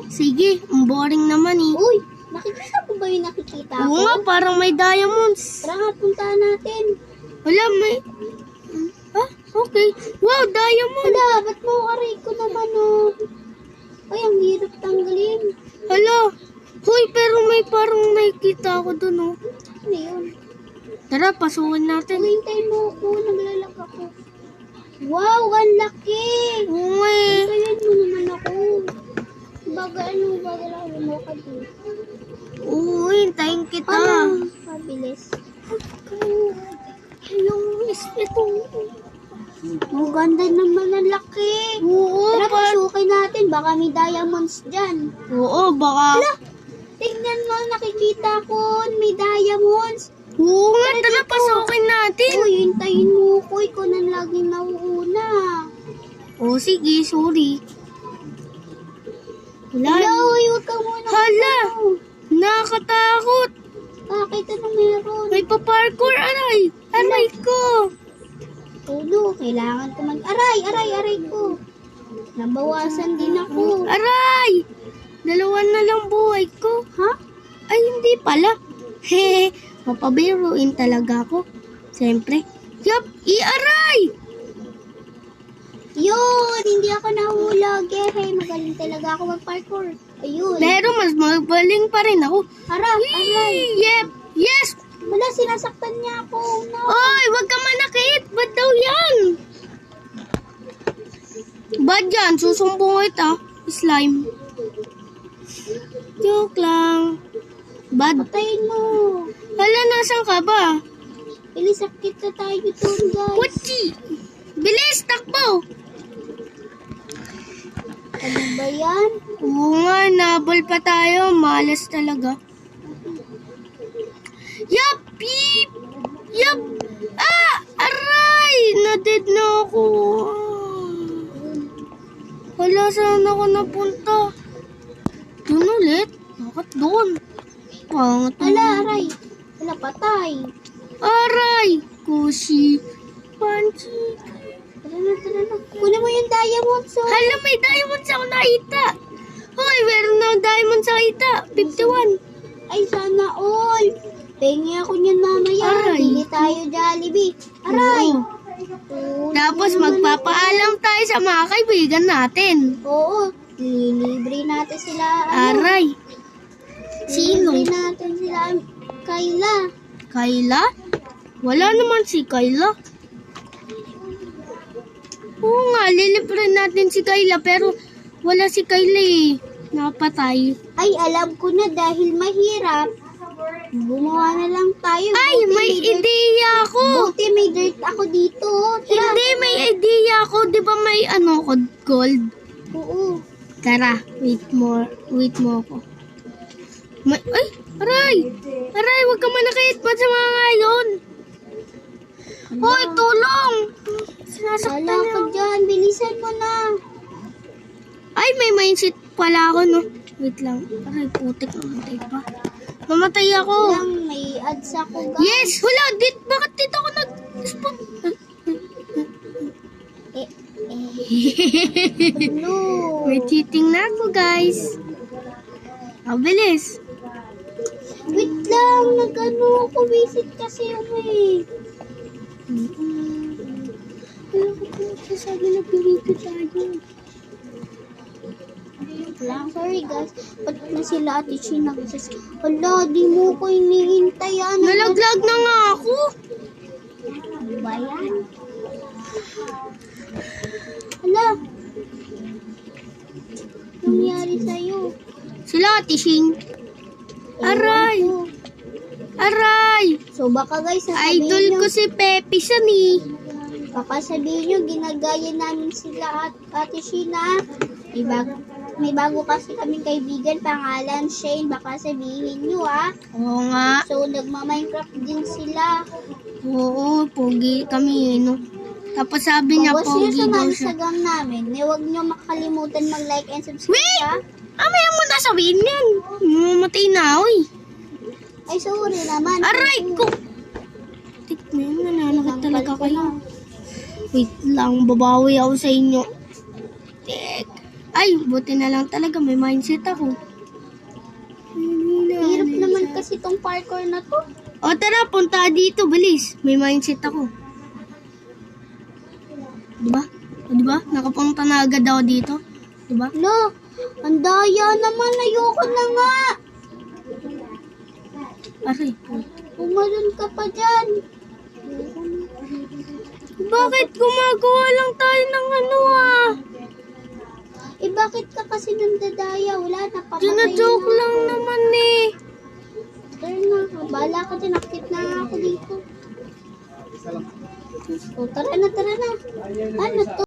Sige, ang boring naman eh. Uy, nakikita ko ba yung nakikita ko? Oo nga, parang may diamonds. Tara nga, puntahan natin. Wala, may... Ah, okay. Wow, diamond. Hala, ba't mo aray ko naman oh? Ay, ang hirap tanggalin. Hala. Hoy, pero may parang nakikita ako dun oh. Ano yun? Tara, pasukin natin. Hintayin mo ako, naglalak ako. Wow, ang laki! Oo nga eh. Hintayin mo naman ako. Bagal lang mo ka dito. Oo, hintayin kita. Ano? Mabilis. Yung ito. Ang ganda naman ang laki. Oo, Tara, pasukin natin. Baka may diamonds dyan. Oo, baka... Hala! Tingnan mo, nakikita ko. May diamonds. Oo nga, Tara tara, dito. pasukin natin. Uy, hintayin mo ko. Ikaw na laging nauuna. Oo, sige, sorry. Hala, Wala. uy, huwag ka muna. Hala! Nakakatakot. Bakit ano meron? May pa-parkour, aray. Aray ko. Tulo, kailangan ko aray ko. Nabawasan din ako. Aray! Dalawa na lang buhay ko. Ha? Ay, hindi pala. Hehe, mapabiruin talaga ako. Siyempre. Yup, i-aray! Yun, hindi ako nahulog. Hey, magaling talaga ako mag-parkour. Ayun. Pero mas magaling pa rin ako. Aray. Yep, yes! Wala, sinasaktan niya ako. No. Oy, wag ka manakit. Ba't daw yan? Ba't yan? Susumbong kita. Slime. Joke lang. Bad. Patayin mo. Hala, nasan ka ba? Ilisakit na tayo doon, guys. Whatsi? Bilis, takbo! Ano ba yan? Oo nga, nabol pa tayo. Malas talaga. Yup! Beep! Yup! Ah! Aray! Na-dead na ako. Wala, saan ako napunta? Doon ulit? Bakit doon? Pangat Hala, aray. Wala, patay. Aray! Kushi! Panchi! Tara na. Kunin mo yung diamonds, oh. Hala, may diamonds ako nakita! Hoy, meron na diamonds nakita! 51! Ay, sana all. Pengi ako niyan mamaya. Aray. Pili tayo Jollibee. Aray. Oo. Tapos magpapaalam tayo sa mga kaibigan natin. Oo. Lilibre natin sila. Aray! Sino? Lilibre natin sila. Kayla. Kayla? Wala naman si Kayla. Oo nga, lilibre natin si Kayla pero wala si Kayla eh. Napatay. Ay, alam ko na dahil mahirap. Gumawa na lang tayo. Ay, may ideya ako! Buti may dirt ako dito. Tara. Hindi, may ideya ako. Di ba may gold? Oo. Tara, wait mo ako. Ay, aray! Aray, wag ka manakit pa sa mga ngayon. Hoy, tulong! Sinasaktan Wala niya ka ako. dyan. Bilisan mo na. Ay, may mindset pala ako, no? Wait lang. Aray, putik. Namatay pa. Namatay ako. Lang, may ads ako, guys. Yes! Wala! Bakit dito ako nag-spawn? No. May cheating na ako, guys. Bilis. Wait lang. Nag-ano ako. Visit kasi ako eh. Wala ko po sasabi na pirito tayo. Lang. Sorry guys. Ba't na sila ate China? Hala, di mo ko iniintay. Nalaglag na nga ako. Ano ba yan? Hala. Nangyari sa'yo? Sila, Tishing. Aray! Ewan ko. Aray! So baka guys, sasabihin Idol nyo, ko si Pepe siya ni. baka sabihin nyo, ginagaya namin sila at ate Sheena. May bago kasi kaming kaibigan, pangalan Shane. Baka sabihin nyo Oo nga. So nagma-Minecraft din sila. Oo, pogi kami no. Tapos sabi niya, Kung gusto nyo pogi daw sumali siya. sa gang namin, huwag nyo makalimutan mag-like and subscribe. Wait! Ha? Mamaya mo na sabihin yan. Mamatay na ako eh. Ay, sorry naman. Aray ko! Tignan, nananakit talaga kayo. Wait lang, babawi ako sa inyo. Tek. Ay, Ay, buti na lang talaga may mindset ako. Hirap naman kasi tong parkour na to. O tara, punta dito, bilis. May mindset ako. Diba? O diba? Nakapunta na agad ako dito. Diba? Lo, ang daya naman. Ayoko na nga. Aray. Umalun ka pa dyan. Bakit gumagawa lang tayo ng ano ah? Eh, bakit ka kasi nandadaya? Wala na, papatay Joke na lang ako. naman eh. Tara na, bala ka dyan. Akit na nga ako dito. O, tara na, tara na. Ano to?